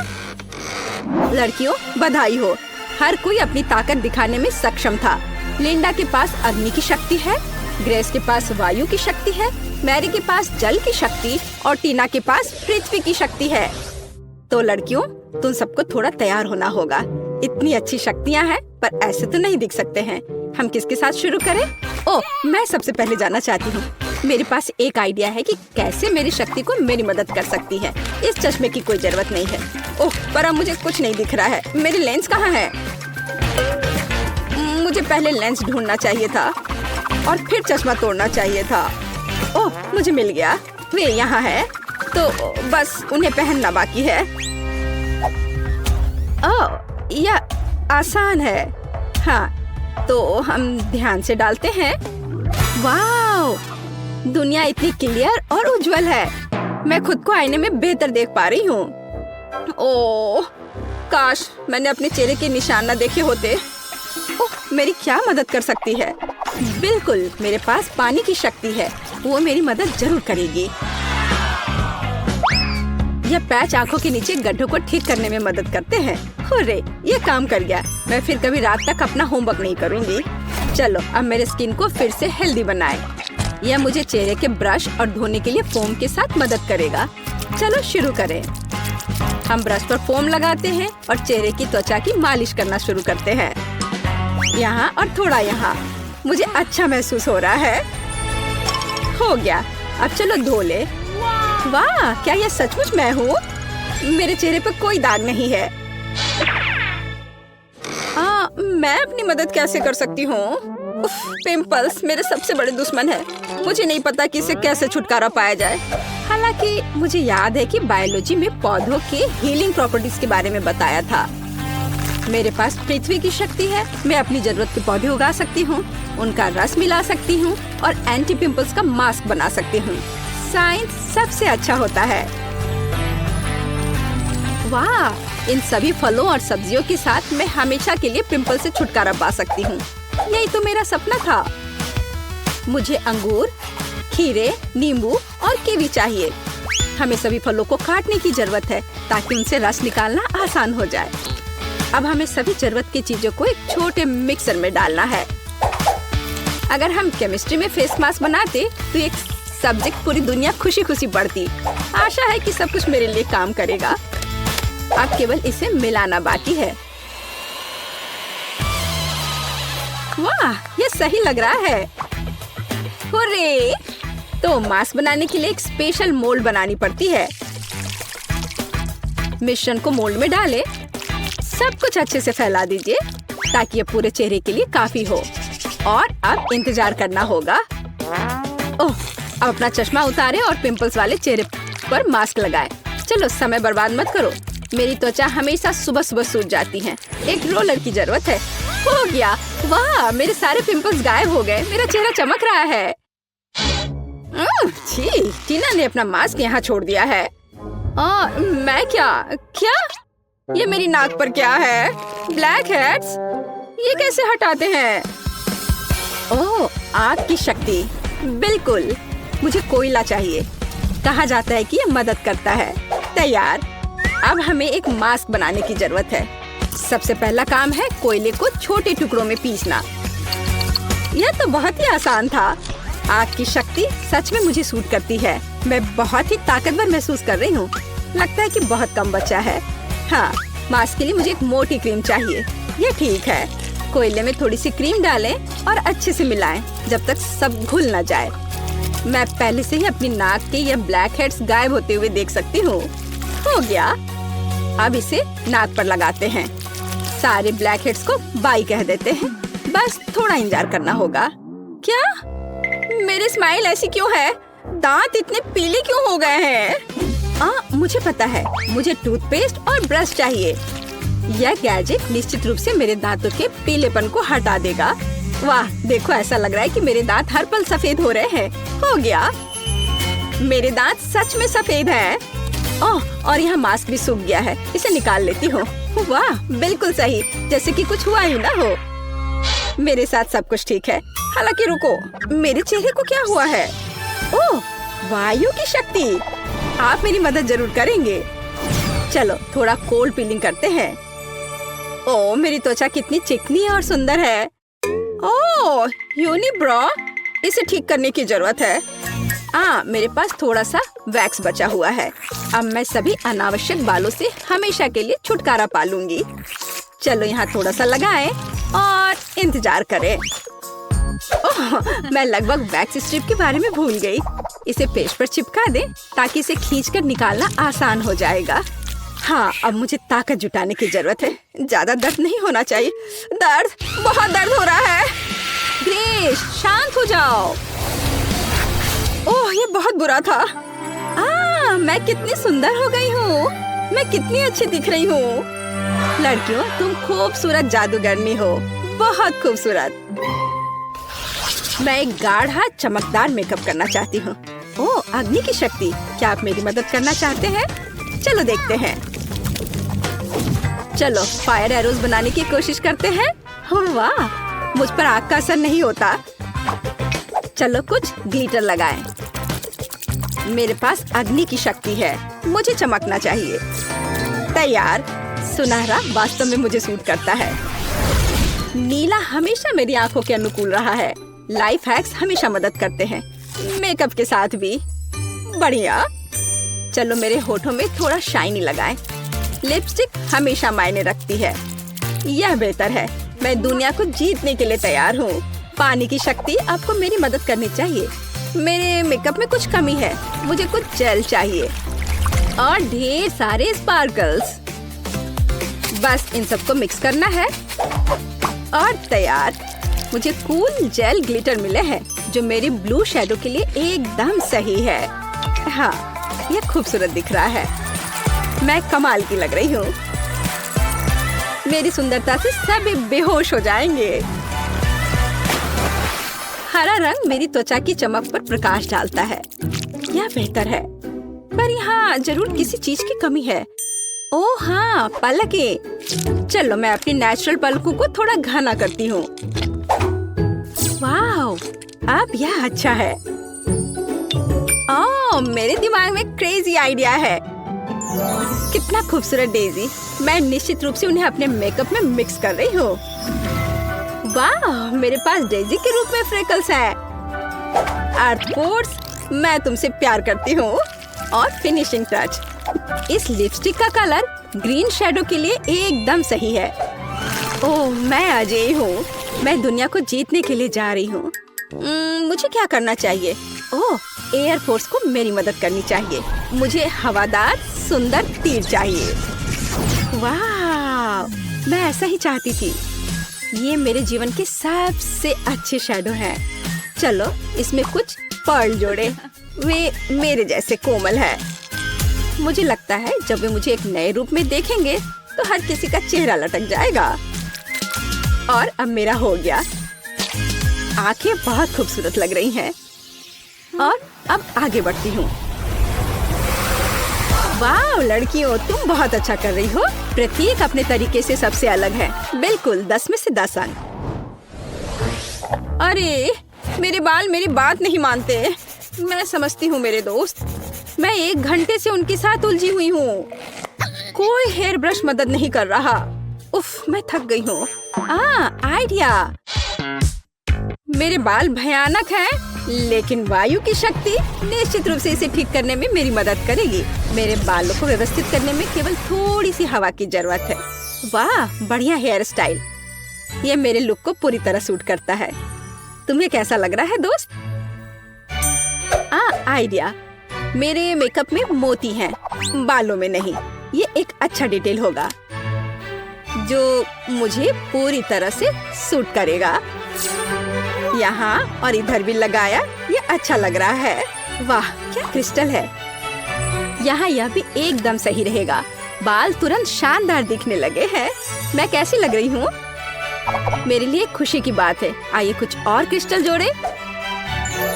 लड़कियों, बधाई हो, हर कोई अपनी ताकत दिखाने में सक्षम था। लिंडा के पास अग्नि की शक्ति है, ग्रेस के पास वायु की शक्ति है, मैरी के पास जल की शक्ति और टीना के पास पृथ्वी की शक्ति है। तो लड़कियों, तुम सबको थोड़ा तैयार होना होगा। इतनी अच्छी शक्तियाँ हैं, पर ऐसे तो नहीं दिख सकते हैं। हम किसके साथ शुरू करें? ओह, मैं सबसे पहले जाना चाहती हूँ। मेरे पास एक आइडिया है कि कैसे मेरी शक्ति को मेरी मदद कर सकती है। इस चश्मे की कोई जरूरत नहीं है। ओह, पर अब मुझे कुछ नहीं दिख रहा है। मेरी लेंस कहाँ है? मुझे पहले लेंस ढूंढना चाहिए था और फिर चश्मा तोड़ना चाहिए था। ओह, मुझे मिल गया। वे यहाँ है, तो बस उन्हें पहनना बाकी है। ओह, यह आसान है। हाँ, तो हम ध्यान से डालते हैं। वाह, दुनिया इतनी क्लियर और उज्जवल है। मैं खुद को आईने में बेहतर देख पा रही हूँ। ओह, काश मैंने अपने चेहरे के निशान न देखे होते। ओह, मेरी क्या मदद कर सकती है? बिल्कुल, मेरे पास पानी की शक्ति है, वो मेरी मदद जरूर करेगी। यह पैच आंखों के नीचे गड्ढों को ठीक करने में मदद करते हैं। हुर्रे, ये काम कर गया। मैं फिर कभी रात तक अपना होमवर्क नहीं करूँगी। चलो, अब मेरे स्किन को फिर से हेल्दी बनाए। यह मुझे चेहरे के ब्रश और धोने के लिए फोम के साथ मदद करेगा। चलो शुरू करें। हम ब्रश पर फोम लगाते हैं और चेहरे की त्वचा की मालिश करना शुरू करते हैं। यहाँ और थोड़ा यहाँ। मुझे अच्छा महसूस हो रहा है। हो गया, अब चलो धो ले। वाह, क्या यह सचमुच मैं हूँ? मेरे चेहरे पर कोई दाग नहीं है। मैं अपनी मदद कैसे कर सकती हूँ? पिंपल्स मेरे सबसे बड़े दुश्मन है। मुझे नहीं पता कि इससे कैसे छुटकारा पाया जाए। हालांकि मुझे याद है कि बायोलॉजी में पौधों के हीलिंग प्रॉपर्टीज के बारे में बताया था। मेरे पास पृथ्वी की शक्ति है। मैं अपनी जरूरत के पौधे उगा सकती हूँ, उनका रस मिला सकती हूँ और एंटी पिंपल्स का मास्क बना सकती हूँ। साइंस सबसे अच्छा होता है। वाह, इन सभी फलों और सब्जियों के साथ मैं हमेशा के लिए पिंपल से छुटकारा पा सकती हूँ। यही तो मेरा सपना था। मुझे अंगूर, खीरे, नींबू और कीवी चाहिए। हमें सभी फलों को काटने की जरूरत है ताकि उनसे रस निकालना आसान हो जाए। अब हमें सभी जरूरत की चीजों को एक छोटे मिक्सर में डालना है। अगर हम केमिस्ट्री में फेस मास्क बनाते तो एक सब्जेक्ट पूरी दुनिया खुशी खुशी बढ़ती। आशा है कि सब कुछ मेरे लिए काम करेगा। अब केवल इसे मिलाना बाकी है। वाह, ये सही लग रहा है। हुर्रे! तो मास्क बनाने के लिए एक स्पेशल मोल्ड बनानी पड़ती है। मिश्रण को मोल्ड में डालें। सब कुछ अच्छे से फैला दीजिए ताकि ये पूरे चेहरे के लिए काफी हो। और अब इंतजार करना होगा। ओह, अब अपना चश्मा उतारें और पिंपल्स वाले चेहरे पर मास्क लगाएं। चलो समय बर्बाद मत करो। मेरी त्वचा हमेशा सुबह सुबह सूज जाती है। एक रोलर की जरूरत है। हो गया। वाह, मेरे सारे पिंपल्स गायब हो गए। मेरा चेहरा चमक रहा है। छी, टीना ने अपना मास्क यहाँ छोड़ दिया है। मैं क्या? ये मेरी नाक पर क्या है? Black heads? ये कैसे हटाते हैं? ओह, आग की शक्ति। बिल्कुल, मुझे कोयला चाहिए। कहा जाता है कि ये मदद करता है। तैयार। अब हमें एक मास्क बनाने की जरूरत है। सबसे पहला काम है कोयले को छोटे टुकड़ों में पीसना। यह तो बहुत ही आसान था। आग की शक्ति सच में मुझे सूट करती है। मैं बहुत ही ताकतवर महसूस कर रही हूँ। लगता है कि बहुत कम बचा है। हाँ, मास्क के लिए मुझे एक मोटी क्रीम चाहिए। ये ठीक है। कोयले में थोड़ी सी क्रीम डालें और अच्छे से मिलाएं जब तक सब घुल न जाए। मैं पहले से ही अपनी नाक के ये ब्लैक हेड्स गायब होते हुए देख सकती हूँ। हो गया। अब इसे नाक पर लगाते हैं। सारे ब्लैक हेड्स को बाय कह देते हैं। बस थोड़ा इंतजार करना होगा। क्या? मेरी स्माइल ऐसी क्यों है? दांत इतने पीले क्यों हो गए हैं? मुझे पता है। मुझे टूथपेस्ट और ब्रश चाहिए। यह गैजेट निश्चित रूप से मेरे दांतों के पीलेपन को हटा देगा। वाह, देखो, ऐसा लग रहा है कि मेरे दांत हर पल सफेद हो रहे हैं। हो गया। मेरे दांत सच में सफेद हैं। ओह, और यह मास्क भी सूख गया है। इसे निकाल लेती हूँ। वाह, बिल्कुल सही, जैसे कि कुछ हुआ ही ना हो। मेरे साथ सब कुछ ठीक है। हालांकि रुको, मेरे चेहरे को क्या हुआ है? ओह, वायु की शक्ति। आप मेरी मदद जरूर करेंगे। चलो थोड़ा कोल्ड पीलिंग करते हैं। ओह, मेरी त्वचा कितनी चिकनी और सुंदर है। ओह, यूनिब्रो, इसे ठीक करने की जरूरत है। मेरे पास थोड़ा सा वैक्स बचा हुआ है। अब मैं सभी अनावश्यक बालों से हमेशा के लिए छुटकारा पा लूंगी। चलो यहाँ थोड़ा सा लगाएं और इंतजार करें। ओह, मैं लगभग वैक्स स्ट्रिप के बारे में भूल गई। इसे पेस्ट पर चिपका दें ताकि इसे खींचकर निकालना आसान हो जाएगा। हाँ, अब मुझे ताकत जुटाने की जरूरत है। ज्यादा दर्द नहीं होना चाहिए। बहुत दर्द हो रहा है। ग्रेस, शांत हो जाओ। ओह, ये बहुत बुरा था। मैं कितनी सुंदर हो गई हूँ। मैं कितनी अच्छी दिख रही हूँ। लड़कियों, तुम खूबसूरत जादूगरनी हो। बहुत खूबसूरत। मैं एक गाढ़ा चमकदार मेकअप करना चाहती हूँ। ओह, अग्नि की शक्ति। क्या आप मेरी मदद करना चाहते हैं? चलो देखते हैं। चलो फायर एरोज बनाने की कोशिश करते हैं। वाह, मुझ पर आग का असर नहीं होता। चलो कुछ ग्लिटर लगाएं। मेरे पास अग्नि की शक्ति है। मुझे चमकना चाहिए। तैयार। सुनहरा वास्तव में मुझे सूट करता है। नीला हमेशा मेरी आंखों के अनुकूल रहा है। लाइफ हैक्स हमेशा मदद करते हैं, मेकअप के साथ भी। बढ़िया। चलो मेरे होठों में थोड़ा शाइनी लगाएं। लिपस्टिक हमेशा मायने रखती है। यह बेहतर है। मैं दुनिया को जीतने के लिए तैयार हूँ। पानी की शक्ति आपको मेरी मदद करनी चाहिए। मेरे मेकअप में कुछ कमी है। मुझे कुछ जेल चाहिए और ढेर सारे स्पार्कल्स। बस इन सबको मिक्स करना है और तैयार। मुझे कूल जेल ग्लिटर मिले हैं जो मेरी ब्लू शैडो के लिए एकदम सही है। हाँ, यह खूबसूरत दिख रहा है। मैं कमाल की लग रही हूँ। मेरी सुंदरता से सभी बेहोश हो जाएंगे। हरा रंग मेरी त्वचा की चमक पर प्रकाश डालता है। यह बेहतर है, पर यहाँ जरूर किसी चीज की कमी है। ओह हाँ, पलकें। चलो मैं अपनी नेचुरल पलकों को थोड़ा घना करती हूँ। वाह, अब यह अच्छा है। ओह, मेरे दिमाग में क्रेजी आइडिया है। कितना खूबसूरत डेजी। मैं निश्चित रूप से उन्हें अपने मेकअप में मिक्स कर रही हूँ। वाह, मेरे पास डेजी के रूप में फ्रेकल्स है। आर्थपोर्स, मैं तुमसे प्यार करती हूँ। और फिनिशिंग टच, इस लिपस्टिक का कलर ग्रीन शैडो के लिए एकदम सही है। ओह, मैं अजय हूँ। मैं दुनिया को जीतने के लिए जा रही हूँ। मुझे क्या करना चाहिए? ओह, एयरफोर्स को मेरी मदद करनी चाहिए। मुझे हवादार सुंदर तीर चाहिए। वाह, मैं ऐसा ही चाहती थी। ये मेरे जीवन के सबसे अच्छे शैडो हैं। चलो इसमें कुछ पर्ल जोड़े। वे मेरे जैसे कोमल है। मुझे लगता है जब वे मुझे एक नए रूप में देखेंगे तो हर किसी का चेहरा लटक जाएगा। और अब मेरा हो गया। आंखें बहुत खूबसूरत लग रही हैं। और अब आगे बढ़ती हूँ। वाह लड़कियों, तुम बहुत अच्छा कर रही हो। प्रत्येक अपने तरीके से सबसे अलग है। बिल्कुल 10 में से 10 अंक। अरे मेरे बाल मेरी बात नहीं मानते। मैं समझती हूँ मेरे दोस्त, मैं 1 घंटे से उनके साथ उलझी हुई हूँ। कोई हेयर ब्रश मदद नहीं कर रहा। उफ, मैं थक गई हूँ। आइडिया। मेरे बाल भयानक हैं, लेकिन वायु की शक्ति निश्चित रूप से इसे ठीक करने में मेरी मदद करेगी। मेरे बालों को व्यवस्थित करने में केवल थोड़ी सी हवा की जरूरत है। वाह, बढ़िया हेयर स्टाइल। ये मेरे लुक को पूरी तरह सूट करता है। तुम्हें कैसा लग रहा है दोस्त? आइडिया। मेरे मेकअप में मोती हैं, बालों में नहीं। ये एक अच्छा डिटेल होगा जो मुझे पूरी तरह से सूट करेगा। यहाँ और इधर भी लगाया, ये अच्छा लग रहा है। वाह, क्या क्रिस्टल है। यहाँ यह भी एकदम सही रहेगा। बाल तुरंत शानदार दिखने लगे हैं। मैं कैसी लग रही हूँ? मेरे लिए खुशी की बात है। आइए कुछ और क्रिस्टल जोड़े।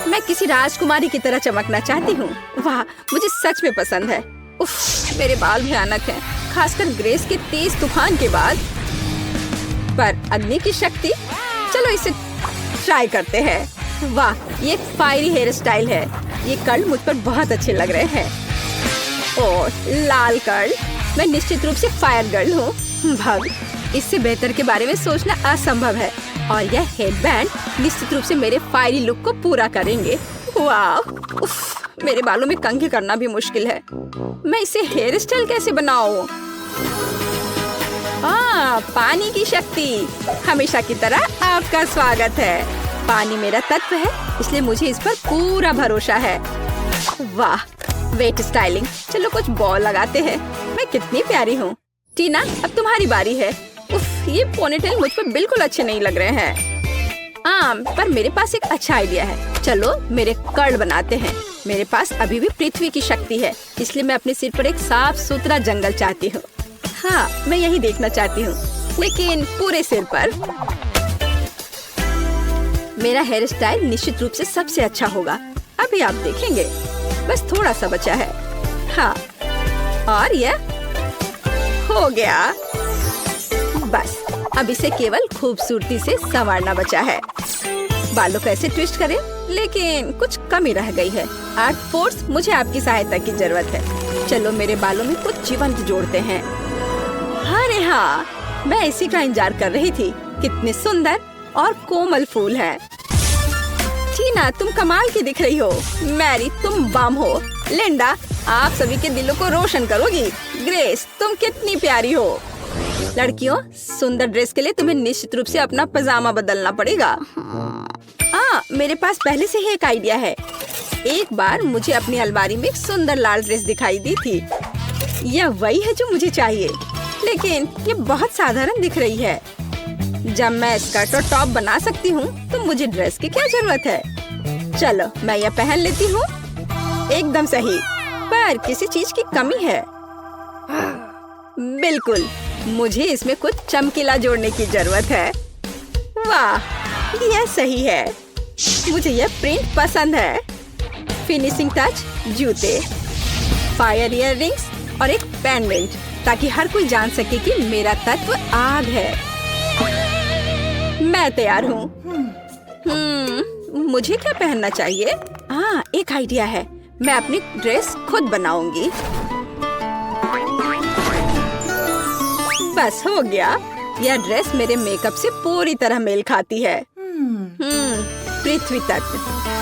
मैं किसी राजकुमारी की तरह चमकना चाहती हूँ। वाह, मुझे सच में पसंद है। उफ, मेरे बाल भयानक हैं, खासकर ग्रेस के तेज तूफान के बाद। पर अग्नि की शक्ति, चलो इसे ट्राई करते हैं। वाह, ये एक फायरी हेयर स्टाइल है। ये कर्ल मुझ पर बहुत अच्छे लग रहे हैं। और लाल कर्ल, मैं निश्चित रूप से फायर गर्ल हूँ। भग, इससे बेहतर के बारे में सोचना असंभव है। और यह हेडबैंड निश्चित रूप से मेरे फायरी लुक को पूरा करेंगे। वाह, उफ, मेरे बालों में कंघी करना भी मुश्किल है। मैं इसे हेयर स्टाइल कैसे बनाऊं? पानी की शक्ति, हमेशा की तरह आपका स्वागत है। पानी मेरा तत्व है, इसलिए मुझे इस पर पूरा भरोसा है। वाह, वेट स्टाइलिंग। चलो कुछ बॉल लगाते हैं। मैं कितनी प्यारी हूँ। टीना, अब तुम्हारी बारी है। उफ, ये पोनीटेल मुझ पर बिल्कुल अच्छे नहीं लग रहे हैं। पर मेरे पास एक अच्छा आइडिया है। चलो मेरे कर्ल बनाते हैं। मेरे पास अभी भी पृथ्वी की शक्ति है, इसलिए मैं अपने सिर पर एक साफ सुथरा जंगल चाहती हूँ। हाँ, मैं यही देखना चाहती हूँ, लेकिन पूरे सिर पर। मेरा हेयर स्टाइल निश्चित रूप से सबसे अच्छा होगा। अभी आप देखेंगे। बस थोड़ा सा बचा है। हाँ, और यह हो गया। बस अब इसे केवल खूबसूरती से संवारना बचा है। बालों को ऐसे ट्विस्ट करें, लेकिन कुछ कमी रह गई है। आर्ट फोर्स, मुझे आपकी सहायता की जरूरत है। चलो मेरे बालों में कुछ जीवंत जोड़ते हैं। अरे हाँ, मैं इसी का इंतजार कर रही थी। कितने सुंदर और कोमल फूल हैं। टीना, तुम कमाल की दिख रही हो। मैरी, तुम बम हो। लिंडा, आप सभी के दिलों को रोशन करोगी। ग्रेस, तुम कितनी प्यारी हो। लड़कियों, सुंदर ड्रेस के लिए तुम्हें निश्चित रूप से अपना पजामा बदलना पड़ेगा। मेरे पास पहले से ही एक आइडिया है। एक बार मुझे अपनी अलमारी में एक सुंदर लाल ड्रेस दिखाई दी थी। यह वही है जो मुझे चाहिए, लेकिन ये बहुत साधारण दिख रही है। जब मैं स्कर्ट और टॉप बना सकती हूँ, तो मुझे ड्रेस की क्या जरूरत है। चलो मैं यह पहन लेती हूँ। एकदम सही, पर किसी चीज की कमी है। बिल्कुल, मुझे इसमें कुछ चमकीला जोड़ने की जरूरत है। वाह, यह सही है। मुझे यह प्रिंट पसंद है। फिनिशिंग टच, जूते, फायर इयररिंग्स और एक पेंडेंट, ताकि हर कोई जान सके कि मेरा तत्व आग है। मैं तैयार हूँ। मुझे क्या पहनना चाहिए? एक आइडिया है। मैं अपनी ड्रेस खुद बनाऊंगी। बस हो गया। यह ड्रेस मेरे मेकअप से पूरी तरह मेल खाती है। पृथ्वी तक।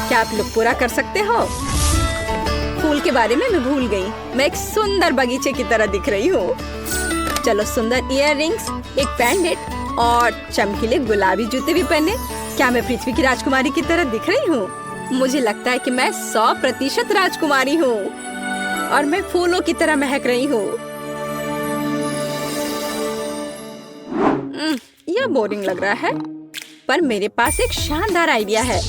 क्या आप लुक पूरा कर सकते हो? फूल के बारे में मैं भूल गई। मैं एक सुंदर बगीचे की तरह दिख रही हूँ। चलो सुंदर इयररिंग्स, एक पेंडेंट और चमकीले गुलाबी जूते भी पहने। क्या मैं पृथ्वी की राजकुमारी की तरह दिख रही हूँ? मुझे लगता है कि मैं 100% राजकुमारी हूँ और मैं फूलों की तरह महक रही हूँ। यह बोरिंग लग रहा है, पर मेरे पास एक शानदार आइडिया है।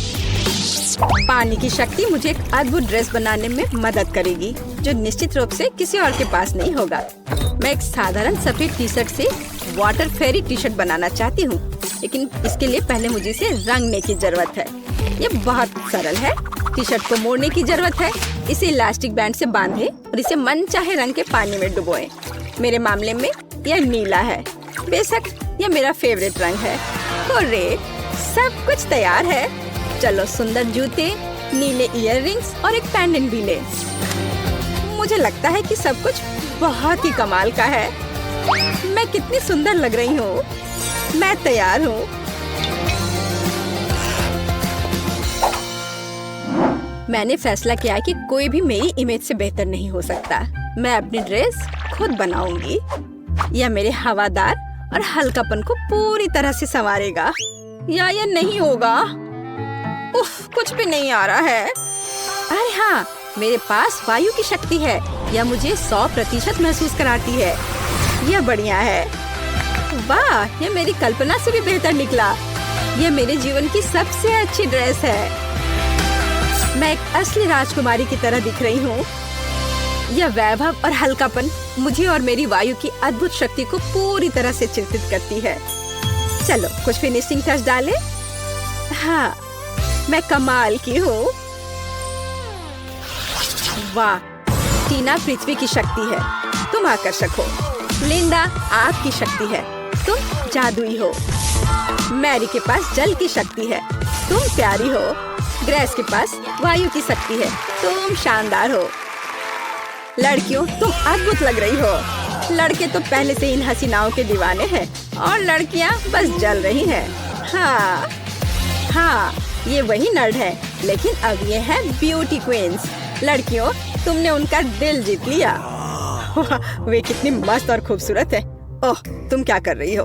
पानी की शक्ति मुझे एक अद्भुत ड्रेस बनाने में मदद करेगी, जो निश्चित रूप से किसी और के पास नहीं होगा। मैं एक साधारण सफेद टी शर्ट से वाटर फेरी टी शर्ट बनाना चाहती हूँ, लेकिन इसके लिए पहले मुझे इसे रंगने की जरूरत है। ये बहुत सरल है। टी शर्ट को मोड़ने की जरूरत है, इसे इलास्टिक बैंड से बांधे और इसे मनचाहे रंग के पानी में डुबोएं। मेरे मामले में यह नीला है, बेशक यह मेरा फेवरेट रंग है। हुर्रे, सब कुछ तैयार है। चलो सुंदर जूते, नीले इयररिंग्स और एक पेंडेंट भी ले। मुझे लगता है कि सब कुछ बहुत ही कमाल का है। मैं कितनी सुंदर लग रही हूँ। मैं तैयार हूँ। मैंने फैसला किया कि कोई भी मेरी इमेज से बेहतर नहीं हो सकता। मैं अपनी ड्रेस खुद बनाऊंगी। यह मेरे हवादार और हल्कापन को पूरी तरह से संवारेगा। या यह नहीं होगा? उफ, कुछ भी नहीं आ रहा है। अरे हाँ, मेरे पास वायु की शक्ति है। यह मुझे 100% महसूस कराती है। यह बढ़िया है। वाह, यह मेरी कल्पना से भी बेहतर निकला। यह मेरे जीवन की सबसे अच्छी ड्रेस है। मैं एक असली राजकुमारी की तरह दिख रही हूँ। यह वैभव और हल्कापन मुझे और मेरी वायु की अद्भुत शक्ति को पूरी तरह से चिंतित करती है। चलो कुछ फिनिशिंग टच डालें। हाँ, मैं कमाल की हूँ। वाह, टीना पृथ्वी की शक्ति है, तुम आकर्षक हो। लिंडा आग की शक्ति है, तुम जादुई हो। मैरी के पास जल की शक्ति है, तुम प्यारी हो। ग्रेस के पास वायु की शक्ति है, तुम शानदार हो। लड़कियों, तुम अद्भुत लग रही हो। लड़के तो पहले से इन हसीनाओं के दीवाने हैं और लड़कियां बस जल रही हैं। हाँ, ये वही नर्ड है, लेकिन अब ये है ब्यूटी क्वींस। लड़कियों, तुमने उनका दिल जीत लिया। वे कितनी मस्त और खूबसूरत है। ओह, तुम क्या कर रही हो?